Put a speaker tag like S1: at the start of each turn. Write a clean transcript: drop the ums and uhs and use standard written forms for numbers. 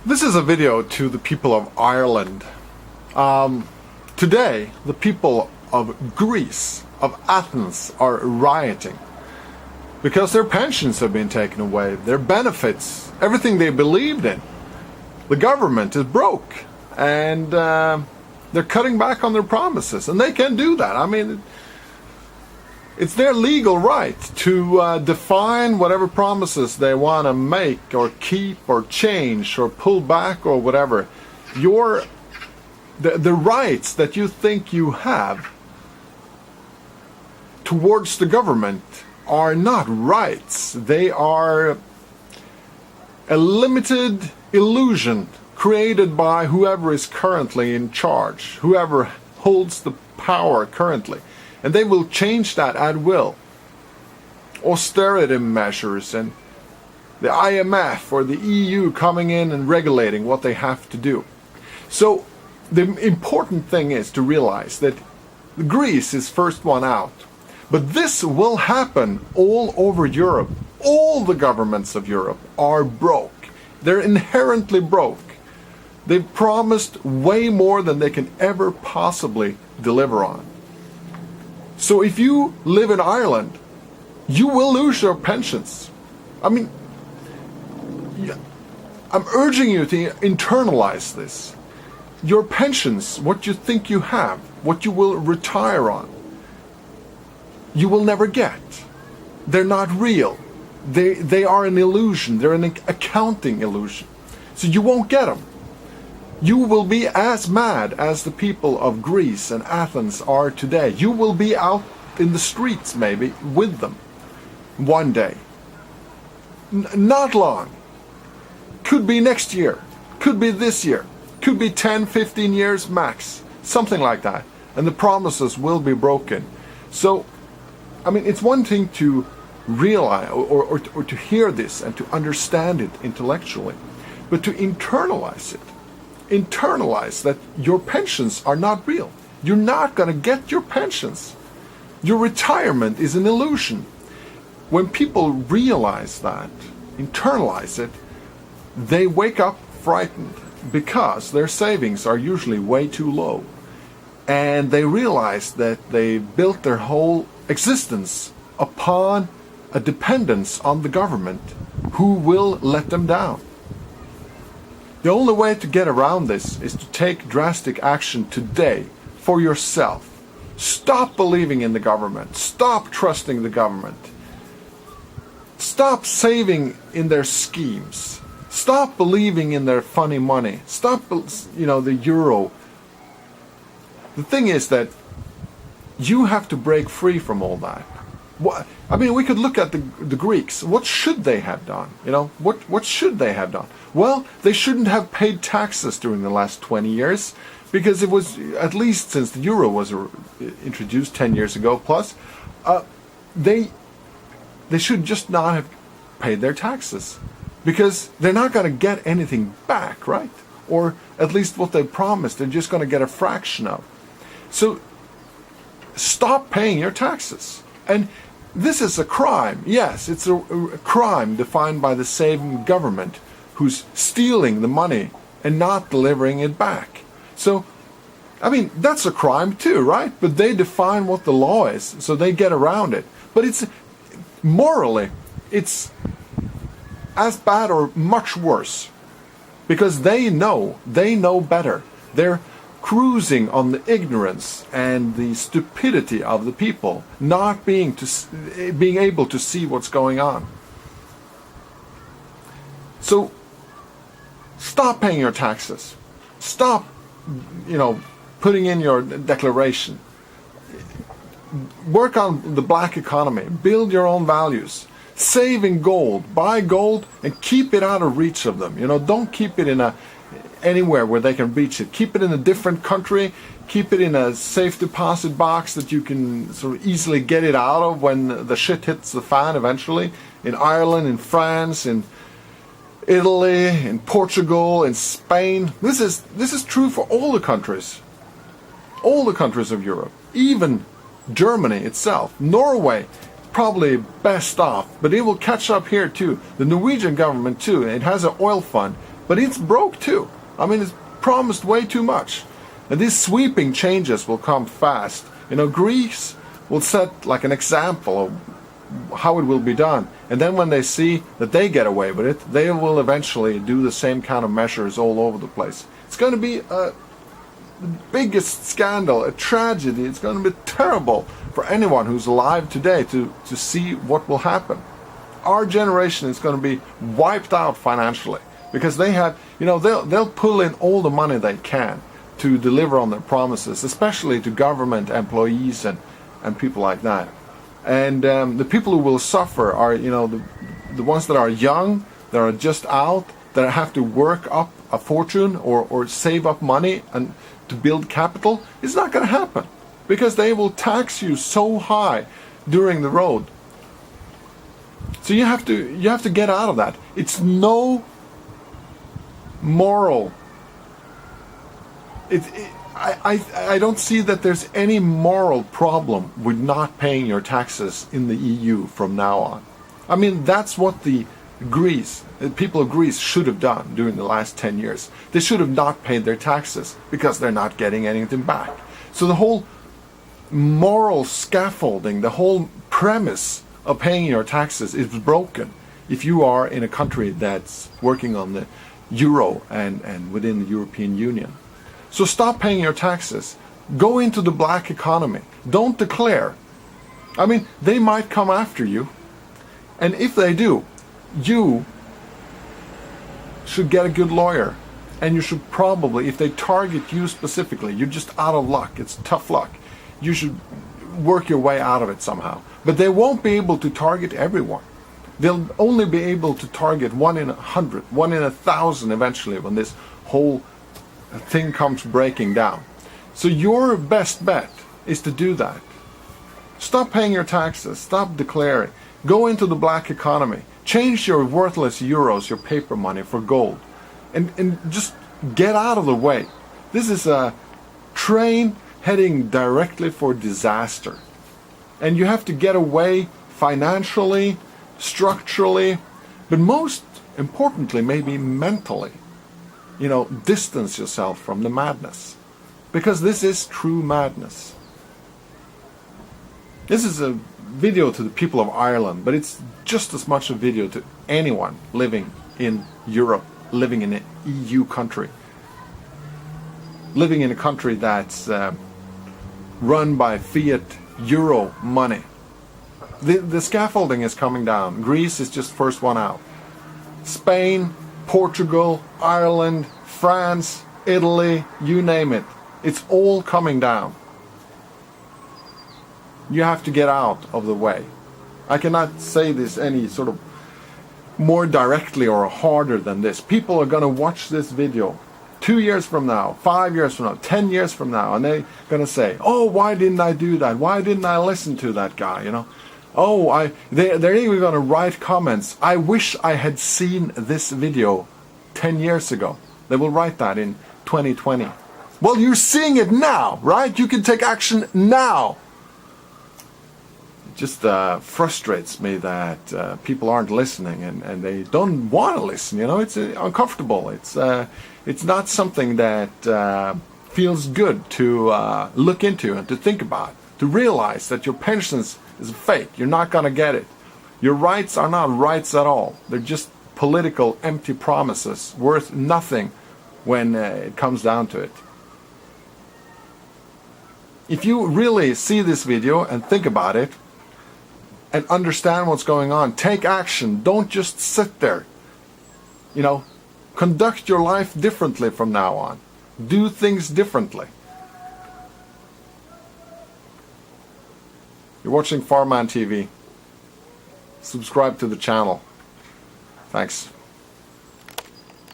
S1: This is a video to the people of Ireland. Today, the people of Greece, of Athens, are rioting because their pensions have been taken away, their benefits, everything they believed in. The government is broke, and they're cutting back on their promises, and they can do that. I mean, it's their legal right to define whatever promises they want to make or keep or change or pull back or whatever. The rights that you think you have towards the government are not rights. They are a limited illusion created by whoever is currently in charge, whoever holds the power currently. And they will change that at will. Austerity measures and the IMF or the EU coming in and regulating what they have to do. So the important thing is to realize that Greece is first one out. But this will happen all over Europe. All the governments of Europe are broke. They're inherently broke. They've promised way more than they can ever possibly deliver on. So if you live in Ireland, you will lose your pensions. I mean, I'm urging you to internalize this. Your pensions, what you think you have, what you will retire on, you will never get. They're not real. They are an illusion. They're an accounting illusion. So you won't get them. You will be as mad as the people of Greece and Athens are today. You will be out in the streets maybe with them one day. Not long. Could be next year. Could be this year. Could be 10, 15 years max. Something like that. And the promises will be broken. So, I mean, it's one thing to realize or to hear this and to understand it intellectually, but to internalize it. Internalize that your pensions are not real. You're not going to get your pensions. Your retirement is an illusion. When people realize that, internalize it, they wake up frightened because their savings are usually way too low. And they realize that they built their whole existence upon a dependence on the government who will let them down. The only way to get around this is to take drastic action today for yourself. Stop believing in the government. Stop trusting the government. Stop saving in their schemes. Stop believing in their funny money. Stop, the euro. The thing is that you have to break free from all that. I mean, we could look at the Greeks. What should they have done? What should they have done? Well, they shouldn't have paid taxes during the last 20 years, because it was, at least since the euro was introduced 10 years ago plus, they should just not have paid their taxes, because they're not going to get anything back, right? Or at least what they promised, they're just going to get a fraction of. So stop paying your taxes. And this is a crime. Yes, it's a crime defined by the same government who's stealing the money and not delivering it back. So, I mean, that's a crime too, right? But they define what the law is, so they get around it. But it's morally, it's as bad or much worse, because they know better. They're cruising on the ignorance and the stupidity of the people, not being able to see what's going on. So stop paying your taxes. Stop, putting in your declaration. Work on the black economy. Build your own values. Save in gold. Buy gold and keep it out of reach of them. Don't keep it anywhere where they can reach it. Keep it in a different country. Keep it in a safe deposit box that you can sort of easily get it out of when the shit hits the fan eventually. In Ireland, in France, in Italy, in Portugal, in Spain. This is true for all the countries. All the countries of Europe. Even Germany itself. Norway, probably best off, but it will catch up here too. The Norwegian government too, it has an oil fund. But it's broke too. I mean, it's promised way too much. And these sweeping changes will come fast. Greece will set like an example of how it will be done. And then when they see that they get away with it, they will eventually do the same kind of measures all over the place. It's going to be the biggest scandal, a tragedy. It's going to be terrible for anyone who's alive today to see what will happen. Our generation is going to be wiped out financially because they have, they'll pull in all the money they can to deliver on their promises, especially to government employees and people like that. And the people who will suffer are, the ones that are young, that are just out, that have to work up a fortune or save up money and to build capital. It's not going to happen because they will tax you so high during the road. So you have to get out of that. It's no moral. I don't see that there's any moral problem with not paying your taxes in the EU from now on. I mean, that's what the people of Greece should have done during the last 10 years. They should have not paid their taxes because they're not getting anything back. So the whole moral scaffolding, the whole premise of paying your taxes is broken if you are in a country that's working on the euro and within the European Union. So stop paying your taxes. Go into the black economy. Don't declare. I mean, they might come after you. And if they do, you should get a good lawyer. And you should probably, if they target you specifically, you're just out of luck. It's tough luck. You should work your way out of it somehow. But they won't be able to target everyone. They'll only be able to target 1 in 100, 1 in 1,000 eventually when this whole thing comes breaking down. So your best bet is to do that. Stop paying your taxes. Stop declaring. Go into the black economy. Change your worthless euros, your paper money, for gold. And just get out of the way. This is a train heading directly for disaster. And you have to get away financially, structurally, but most importantly, maybe mentally. Distance yourself from the madness. Because this is true madness. This is a video to the people of Ireland, but it's just as much a video to anyone living in Europe, living in an EU country, living in a country that's run by fiat euro money. The scaffolding is coming down. Greece is just first one out. Spain, Portugal, Ireland, France, Italy, you name it. It's all coming down. You have to get out of the way. I cannot say this any sort of more directly or harder than this. People are going to watch this video 2 years from now, 5 years from now, 10 years from now, and they're going to say, oh, why didn't I do that? Why didn't I listen to that guy, Oh, they're even going to write comments. I wish I had seen this video 10 years ago. They will write that in 2020. Well, you're seeing it now, right? You can take action now. It just frustrates me that people aren't listening and they don't want to listen. It's uncomfortable. It's not something that feels good to look into and to think about. To realize that your pensions is fake. You're not going to get it. Your rights are not rights at all. They're just political, empty promises worth nothing when it comes down to it. If you really see this video and think about it and understand what's going on, take action. Don't just sit there. Conduct your life differently from now on. Do things differently. You're watching Farman TV. Subscribe to the channel. Thanks.